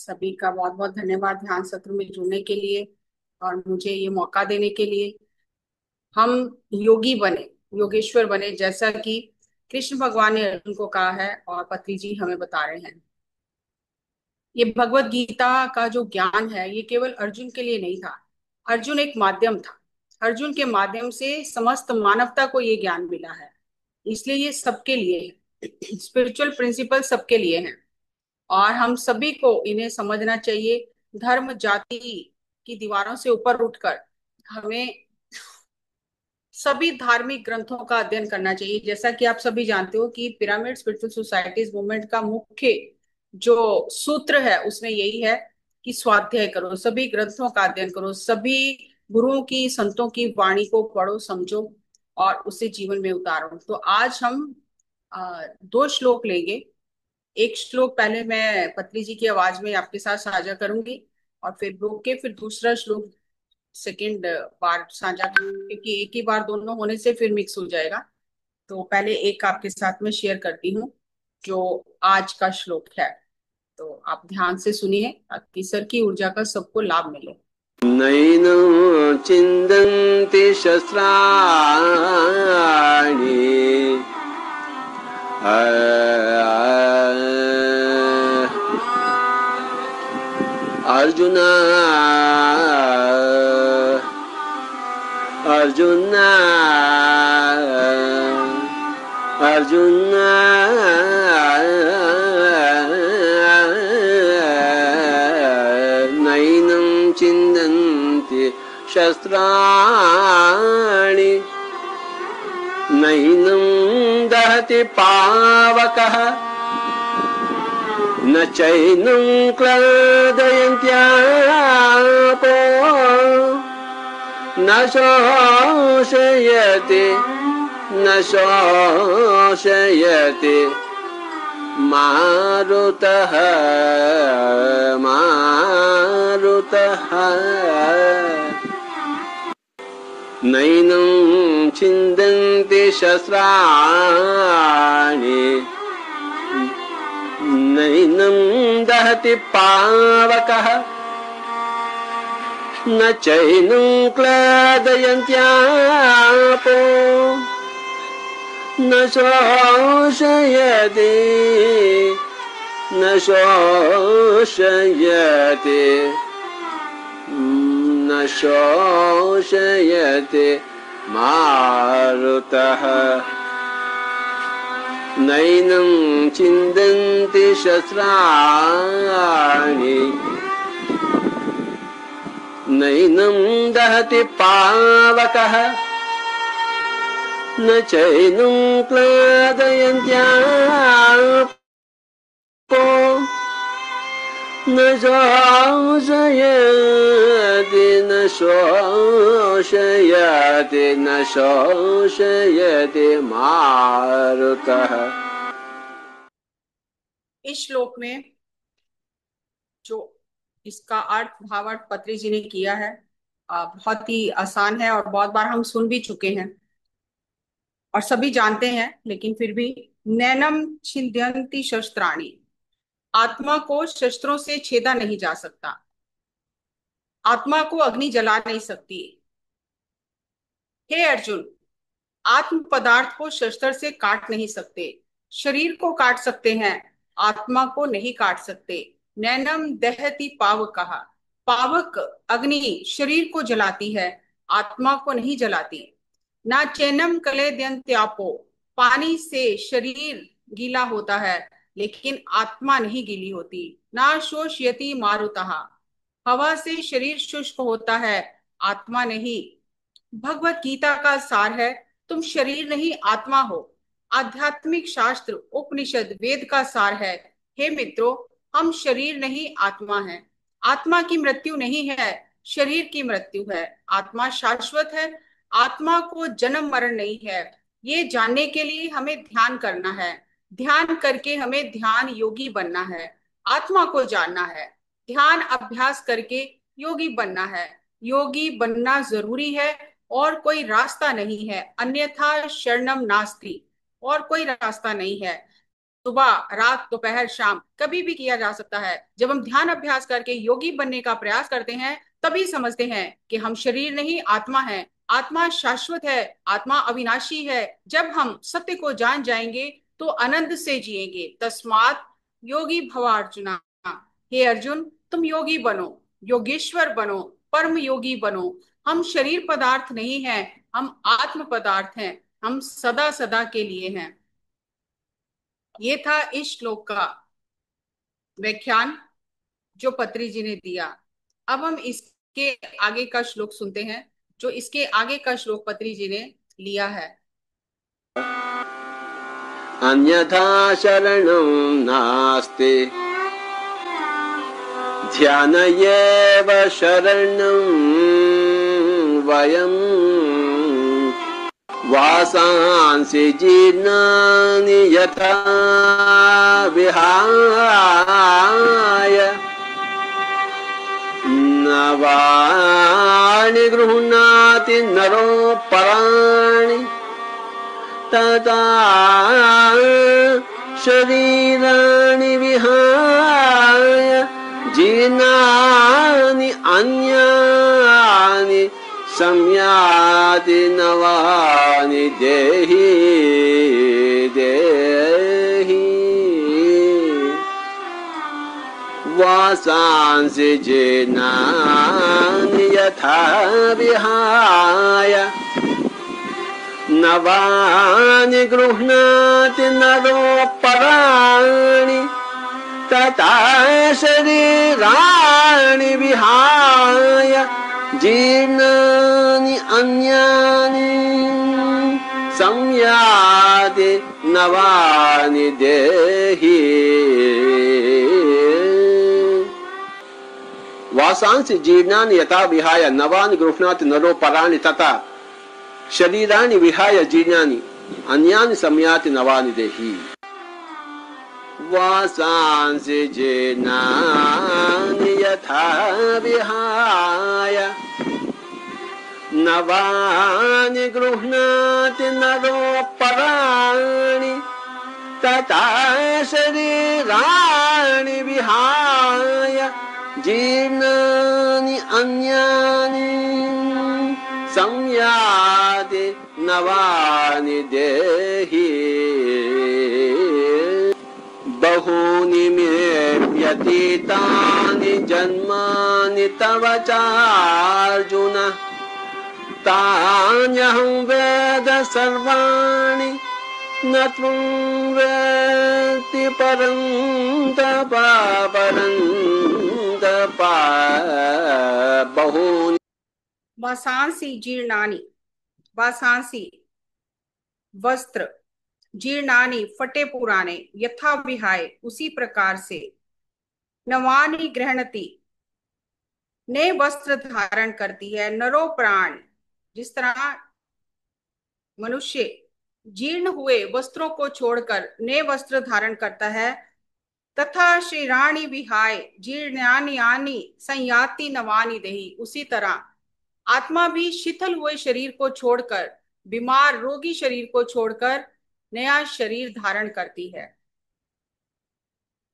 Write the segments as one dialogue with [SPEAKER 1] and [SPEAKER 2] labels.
[SPEAKER 1] सभी का बहुत बहुत धन्यवाद ध्यान सत्र में जुड़ने के लिए और मुझे ये मौका देने के लिए। हम योगी बने, योगेश्वर बने, जैसा कि कृष्ण भगवान ने अर्जुन को कहा है और पत्री जी हमें बता रहे हैं। ये भगवत गीता का जो ज्ञान है ये केवल अर्जुन के लिए नहीं था। अर्जुन एक माध्यम था। अर्जुन के माध्यम से समस्त मानवता को ये ज्ञान मिला है। इसलिए ये सबके लिए है। स्पिरिचुअल प्रिंसिपल सबके लिए हैं और हम सभी को इन्हें समझना चाहिए। धर्म जाति की दीवारों से ऊपर उठकर हमें सभी धार्मिक ग्रंथों का अध्ययन करना चाहिए। जैसा कि आप सभी जानते हो कि पिरामिड स्पिरिचुअल सोसाइटीज मूवमेंट का मुख्य जो सूत्र है उसमें यही है कि स्वाध्याय करो, सभी ग्रंथों का अध्ययन करो, सभी गुरुओं की संतों की वाणी को पढ़ो, समझो और उसे जीवन में उतारो। तो आज हम दो श्लोक लेंगे। एक श्लोक पहले मैं पत्री जी की आवाज में आपके साथ साझा करूंगी और फिर रोक के फिर दूसरा श्लोक सेकंड बार साझा करूंगी, क्योंकि एक ही बार दोनों होने से फिर मिक्स हो जाएगा। तो पहले एक आपके साथ में शेयर करती हूँ जो आज का श्लोक है। तो आप ध्यान से सुनिए ताकि सर की ऊर्जा का सबको लाभ मिले।
[SPEAKER 2] नैनं चिन्दन्ति शस्त्राणि अर्जुन अर्जुन अर्जुन नैनं चिन्दन्ति शस्त्राणि नैनं दहति पावकः न चैनं क्लेदयन्त्यापो न शोषयति न शोषयति मारुतः मारुतः नैनं छिन्दन्ति शस्त्राणि नैनं दहति पावकः न चैनं क्लेदयन्त्यापो न शोषयति न शोषयति न शोषयति मारुतः नैनं छिन्दन्ति शस्त्राणि नैनं दहति पावकः न चैनं क्लेदयन्त्यापो न शोषयति न शोषयति न शोषयति मारुतः।
[SPEAKER 1] इस श्लोक में जो इसका अर्थ भावार्थ पत्री जी ने किया है बहुत ही आसान है और बहुत बार हम सुन भी चुके हैं और सभी जानते हैं, लेकिन फिर भी नैनम छिन्द्यन्ति शस्त्राणि, आत्मा को शस्त्रों से छेदा नहीं जा सकता, आत्मा को अग्नि जला नहीं सकती। हे अर्जुन, आत्म पदार्थ को शस्त्र से काट नहीं सकते, शरीर को काट सकते हैं, आत्मा को नहीं काट सकते। नैनम दहति पावकः, पावक अग्नि शरीर को जलाती है, आत्मा को नहीं जलाती। ना चैनम कलेद्यन्त्यापो, पानी से शरीर गीला होता है लेकिन आत्मा नहीं गीली होती। ना शोषयति मारुतः, हवा से शरीर शुष्क होता है, आत्मा नहीं। भगवत गीता का सार है तुम शरीर नहीं आत्मा हो। आध्यात्मिक शास्त्र उपनिषद वेद का सार है हे मित्रों, हम शरीर नहीं आत्मा हैं। आत्मा की मृत्यु नहीं है, शरीर की मृत्यु है। आत्मा शाश्वत है, आत्मा को जन्म मरण नहीं है। ये जानने के लिए हमें ध्यान करना है, ध्यान करके हमें ध्यान योगी बनना है। आत्मा को जानना है, ध्यान अभ्यास करके योगी बनना है। योगी बनना जरूरी है और कोई रास्ता नहीं है, अन्यथा शरणम नास्ति, और कोई रास्ता नहीं है। सुबह, रात, दोपहर, शाम, कभी भी किया जा सकता है। जब हम ध्यान अभ्यास करके योगी बनने का प्रयास करते हैं, तभी समझते हैं कि हम शरीर नहीं, आत्मा है। आत्मा शाश्वत है, आत्मा अविनाशी है। जब हम सत्य को जान जाएंगे तो आनंद से जिएंगे। तस्मात योगी भव अर्जुना। हे अर्जुन, तुम योगी बनो, योगेश्वर बनो, परम योगी बनो। हम शरीर पदार्थ नहीं हैं, हम आत्म पदार्थ हैं। हम सदा सदा के लिए हैं। ये था इस श्लोक का व्याख्यान जो पत्री जी ने दिया। अब हम इसके आगे का श्लोक सुनते हैं, जो इसके आगे का श्लोक पत्री जी ने लिया है।
[SPEAKER 2] अन्यथा शरणं नास्ति ध्यानयेव शरणं वयम् वासांसि जीर्णानि यथा विहाय नवानि गृह्णाति नरोपराणि तथा शरीराणि विहाय जीर्णानि अन्यानि संयाति नवानि देहि देहि वासांसि जीर्णानि यथा विहाय नवानि गृह्णाति नरोपराणि तथा शरीराणि विहाय जीर्णानि अन्यानि संयाति नवानि देहि वासांसि जीर्णानि यथा विहाय नवानि गृह्णाति नरोपराणि तथा शरीराणि विहाय जीर्णानि अन्यानि संयाति नवानि देहि वासांसि जीर्णानि यथा विहाय नवानि गृह्णाति नरोपराणि तथा शरीराणि विहाय जीर्णानि अन्यानि संयाति नवानि देहि बहूनि मे व्यतीतानि जन्मानि तव चार्जुन तान्यहं वेद सर्वाणि न त्वं वेत्ति परं तप बहूनि
[SPEAKER 1] वासांसी जीर्णानि, वासांसी वस्त्र, जीर्णानि फटे पुराने, यथा विहाय उसी प्रकार से, नवानि गृह्णति नए वस्त्र धारण करती है, नरो प्राण जिस तरह मनुष्य जीर्ण हुए वस्त्रों को छोड़कर नए वस्त्र धारण करता है, तथा श्रीराणी विहाय जीर्णानि यानि संयाति नवानि देहि, उसी तरह आत्मा भी शिथिल हुए शरीर को छोड़कर, बीमार रोगी शरीर को छोड़कर नया शरीर धारण करती है।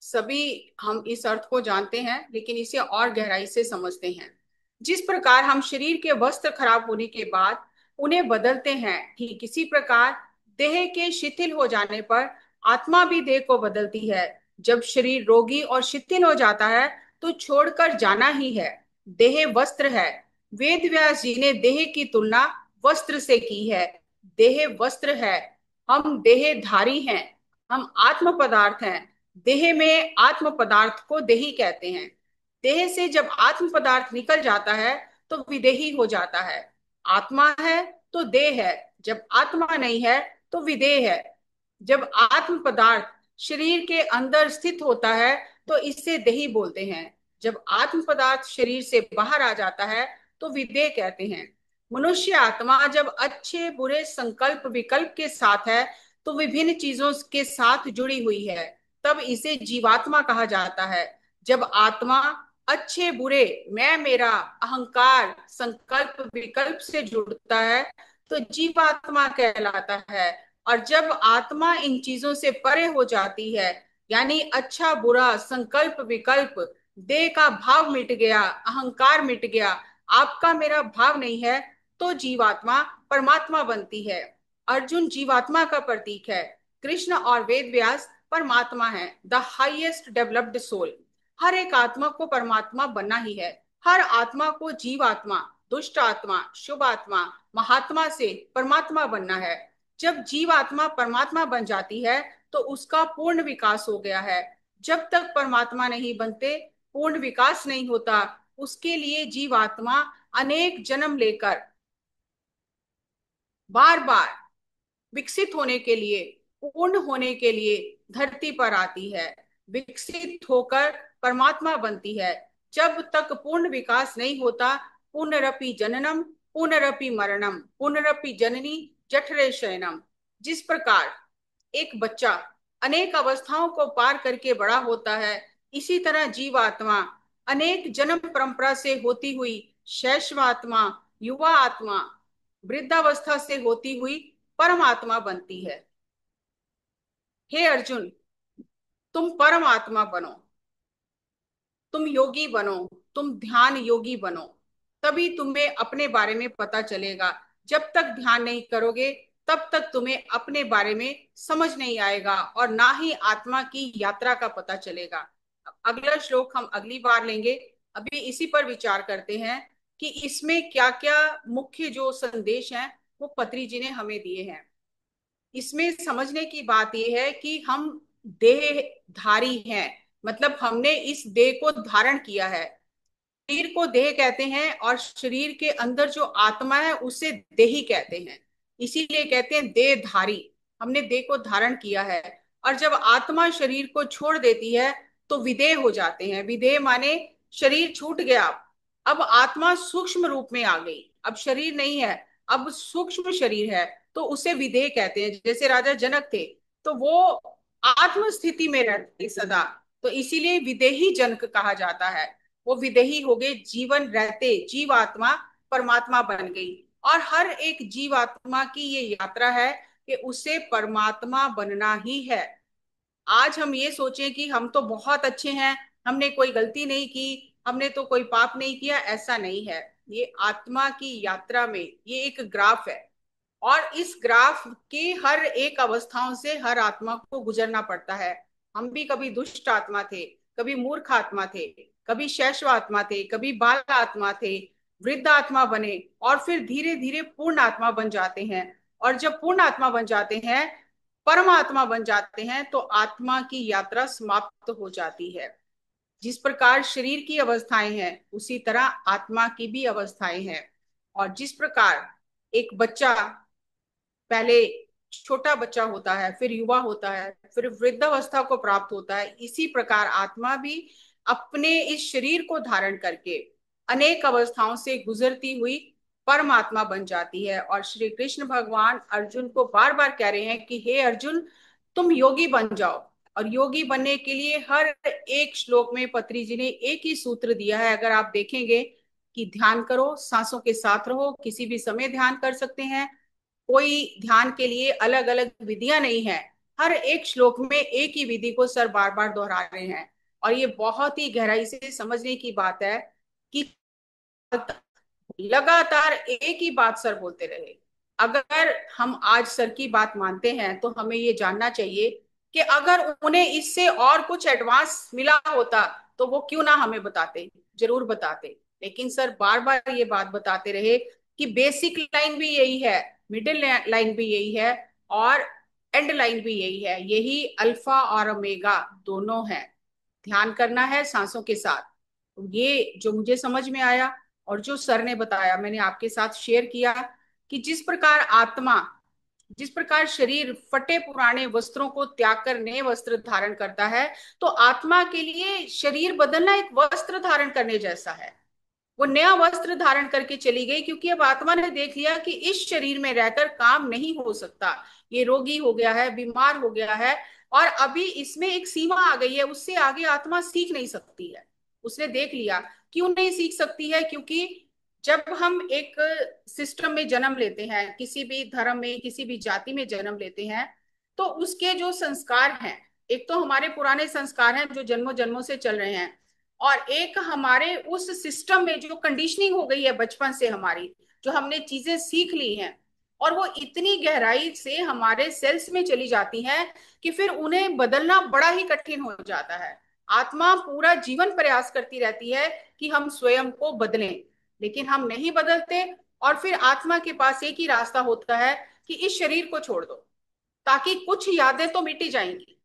[SPEAKER 1] सभी हम इस अर्थ को जानते हैं, लेकिन इसे और गहराई से समझते हैं। जिस प्रकार हम शरीर के वस्त्र खराब होने के बाद उन्हें बदलते हैं, ठीक इसी प्रकार देह के शिथिल हो जाने पर आत्मा भी देह को बदलती है। जब शरीर रोगी और शिथिल हो जाता है तो छोड़कर जाना ही है। देह वस्त्र है। वेद व्यास जी ने देह की तुलना वस्त्र से की है। देह वस्त्र है, हम देहधारी हैं, हम आत्म पदार्थ हैं। देह में आत्म पदार्थ को देही कहते हैं। देह से जब आत्म पदार्थ निकल जाता है तो विदेही हो जाता है। आत्मा है तो देह है, जब आत्मा नहीं है तो विदेह है। जब आत्म पदार्थ शरीर के अंदर स्थित होता है तो इससे देही बोलते हैं। जब आत्म पदार्थ शरीर से बाहर आ जाता है तो विदेह कहते हैं। मनुष्य आत्मा जब अच्छे बुरे संकल्प विकल्प के साथ है तो विभिन्न चीजों के साथ जुड़ी हुई है, तब इसे जीवात्मा कहा जाता है। जब आत्मा अच्छे बुरे मैं मेरा अहंकार संकल्प विकल्प से जुड़ता है तो जीवात्मा कहलाता है। और जब आत्मा इन चीजों से परे हो जाती है, यानी अच्छा बुरा संकल्प विकल्प, देह का भाव मिट गया, अहंकार मिट गया, आपका मेरा भाव नहीं है, तो जीवात्मा परमात्मा बनती है। अर्जुन जीवात्मा का प्रतीक है। कृष्ण और वेद व्यास परमात्मा है, द हाईएस्ट डेवलप्ड सोल। हर एक आत्मा को परमात्मा बनना ही है। हर आत्मा को जीवात्मा, दुष्ट आत्मा, शुभ आत्मा, महात्मा से परमात्मा बनना है। जब जीवात्मा परमात्मा बन जाती है तो उसका पूर्ण विकास हो गया है। जब तक परमात्मा नहीं बनते, पूर्ण विकास नहीं होता। उसके लिए जीवात्मा अनेक जन्म लेकर बार बार विकसित होने के लिए, पूर्ण होने के लिए धरती पर आती है, विकसित होकर परमात्मा बनती है। जब तक पूर्ण विकास नहीं होता, पुनरपि जननम पुनरपि मरणम पुनरपि जननी जठरे शयनम। जिस प्रकार एक बच्चा अनेक अवस्थाओं को पार करके बड़ा होता है, इसी तरह जीवात्मा अनेक जन्म परंपरा से होती हुई शैशवात्मा, युवा आत्मा, वृद्धावस्था से होती हुई परमात्मा बनती है। हे अर्जुन, तुम परमात्मा बनो, तुम योगी बनो, तुम ध्यान योगी बनो। तभी तुम्हें अपने बारे में पता चलेगा। जब तक ध्यान नहीं करोगे, तब तक तुम्हें अपने बारे में समझ नहीं आएगा और ना ही आत्मा की यात्रा का पता चलेगा। अगला श्लोक हम अगली बार लेंगे। अभी इसी पर विचार करते हैं कि इसमें क्या क्या मुख्य जो संदेश हैं वो पत्री जी ने हमें दिए हैं। इसमें समझने की बात यह है कि हम देहधारी हैं, मतलब हमने इस देह को धारण किया है। शरीर को देह कहते हैं और शरीर के अंदर जो आत्मा है उसे देही कहते हैं। इसीलिए कहते हैं देहधारी। हमने देह को धारण किया है। और जब आत्मा शरीर को छोड़ देती है तो विदेह हो जाते हैं। विदेह माने शरीर छूट गया, अब आत्मा सूक्ष्म रूप में आ गई, अब शरीर नहीं है, अब सूक्ष्म शरीर है, तो उसे विदेह कहते हैं। जैसे राजा जनक थे, तो वो आत्म स्थिति में रहते सदा, तो इसीलिए विदेही जनक कहा जाता है। वो विदेही हो गए, जीवन रहते जीवात्मा परमात्मा बन गई। और हर एक जीवात्मा की ये यात्रा है कि उसे परमात्मा बनना ही है। आज हम ये सोचें कि हम तो बहुत अच्छे हैं, हमने कोई गलती नहीं की, हमने तो कोई पाप नहीं किया, ऐसा नहीं है। ये आत्मा की यात्रा में ये एक ग्राफ है, और इस ग्राफ की हर एक अवस्थाओं से हर आत्मा को गुजरना पड़ता है। हम भी कभी दुष्ट आत्मा थे, कभी मूर्ख आत्मा थे, कभी शैशव आत्मा थे, कभी बाल आत्मा थे, वृद्ध आत्मा बने, और फिर धीरे धीरे पूर्ण आत्मा बन जाते हैं। और जब पूर्ण आत्मा बन जाते हैं, परमात्मा बन जाते हैं, तो आत्मा की यात्रा समाप्त हो जाती है। जिस प्रकार शरीर की अवस्थाएं हैं, उसी तरह आत्मा की भी अवस्थाएं हैं। और जिस प्रकार एक बच्चा पहले छोटा बच्चा होता है, फिर युवा होता है, फिर वृद्धावस्था को प्राप्त होता है, इसी प्रकार आत्मा भी अपने इस शरीर को धारण करके अनेक अवस्थाओं से गुजरती हुई परमात्मा बन जाती है। और श्री कृष्ण भगवान अर्जुन को बार बार कह रहे हैं कि हे अर्जुन, तुम योगी बन जाओ। और योगी बनने के लिए हर एक श्लोक में पत्री जी ने एक ही सूत्र दिया है। अगर आप देखेंगे कि ध्यान करो, सांसों के साथ रहो, किसी भी समय ध्यान कर सकते हैं, कोई ध्यान के लिए अलग अलग विधियां नहीं है। हर एक श्लोक में एक ही विधि को सर बार बार दोहरा रहे हैं। और ये बहुत ही गहराई से समझने की बात है कि लगातार एक ही बात सर बोलते रहे। अगर हम आज सर की बात मानते हैं तो हमें ये जानना चाहिए कि अगर उन्हें इससे और कुछ एडवांस मिला होता तो वो क्यों ना हमें बताते, जरूर बताते। लेकिन सर बार बार ये बात बताते रहे कि बेसिक लाइन भी यही है, मिडिल लाइन भी यही है, और एंड लाइन भी यही है। यही अल्फा और ओमेगा दोनों है। ध्यान करना है सांसों के साथ। तो ये जो मुझे समझ में आया और जो सर ने बताया, मैंने आपके साथ शेयर किया कि जिस प्रकार आत्मा, जिस प्रकार शरीर फटे पुराने वस्त्रों को त्याग कर नए वस्त्र धारण करता है, तो आत्मा के लिए शरीर बदलना एक वस्त्र धारण करने जैसा है। वो नया वस्त्र धारण करके चली गई, क्योंकि अब आत्मा ने देख लिया कि इस शरीर में रहकर काम नहीं हो सकता। ये रोगी हो गया है, बीमार हो गया है, और अभी इसमें एक सीमा आ गई है, उससे आगे आत्मा सीख नहीं सकती है। उसने देख लिया। क्यों नहीं सीख सकती है? क्योंकि जब हम एक सिस्टम में जन्म लेते हैं, किसी भी धर्म में, किसी भी जाति में जन्म लेते हैं, तो उसके जो संस्कार हैं, एक तो हमारे पुराने संस्कार हैं जो जन्मों जन्मों से चल रहे हैं, और एक हमारे उस सिस्टम में जो कंडीशनिंग हो गई है बचपन से हमारी, जो हमने चीजें सीख ली हैं, और वो इतनी गहराई से हमारे सेल्स में चली जाती हैं कि फिर उन्हें बदलना बड़ा ही कठिन हो जाता है। आत्मा पूरा जीवन प्रयास करती रहती है कि हम स्वयं को बदलें, लेकिन हम नहीं बदलते। और फिर आत्मा के पास एक ही रास्ता होता है कि इस शरीर को छोड़ दो, ताकि कुछ यादें तो मिटी जाएंगी,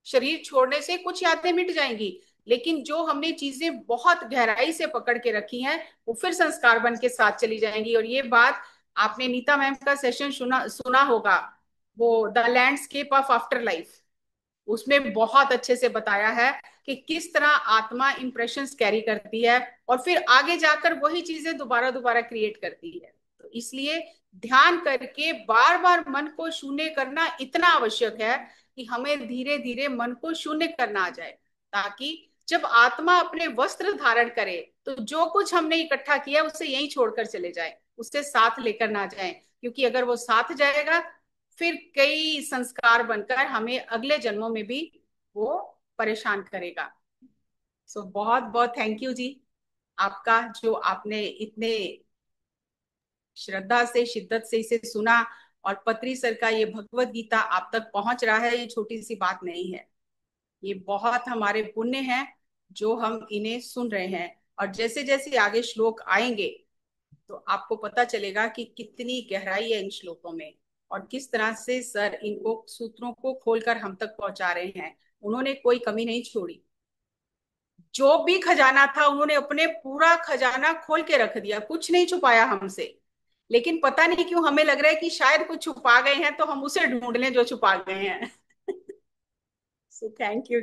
[SPEAKER 1] शरीर छोड़ने से कुछ यादें मिट जाएंगी, लेकिन जो हमने चीजें बहुत गहराई से पकड़ के रखी हैं वो फिर संस्कार बन के साथ चली जाएंगी। और ये बात आपने नीता मैम का सेशन सुना सुना होगा, वो the landscape of after life, उसमें बहुत अच्छे से बताया है कि किस तरह आत्मा इंप्रेशंस कैरी करती है और फिर आगे जाकर वही चीजें दोबारा दोबारा क्रिएट करती है। तो इसलिए ध्यान करके बार बार मन को शून्य करना इतना आवश्यक है कि हमें धीरे धीरे मन को शून्य करना आ जाए, ताकि जब आत्मा अपने वस्त्र धारण करे तो जो कुछ हमने इकट्ठा किया उसे यहीं छोड़कर चले जाए, उससे साथ लेकर ना जाए, क्योंकि अगर वो साथ जाएगा फिर कई संस्कार बनकर हमें अगले जन्मों में भी वो परेशान करेगा। सो बहुत बहुत थैंक यू जी, आपका, जो आपने इतने श्रद्धा से, शिद्दत से इसे सुना, और पत्री सर का ये भगवत गीता आप तक पहुंच रहा है, ये छोटी सी बात नहीं है, ये बहुत हमारे पुण्य हैं जो हम इन्हें सुन रहे हैं। और जैसे जैसे आगे श्लोक आएंगे तो आपको पता चलेगा कि कितनी गहराई है इन श्लोकों में, और किस तरह से सर इनको सूत्रों को खोलकर हम तक पहुंचा रहे हैं। उन्होंने कोई कमी नहीं छोड़ी, जो भी खजाना था उन्होंने अपने पूरा खजाना खोल के रख दिया, कुछ नहीं छुपाया हमसे। लेकिन पता नहीं क्यों हमें लग रहा है कि शायद कुछ छुपा गए हैं, तो हम उसे ढूंढ लें जो छुपा गए हैं। So thank you.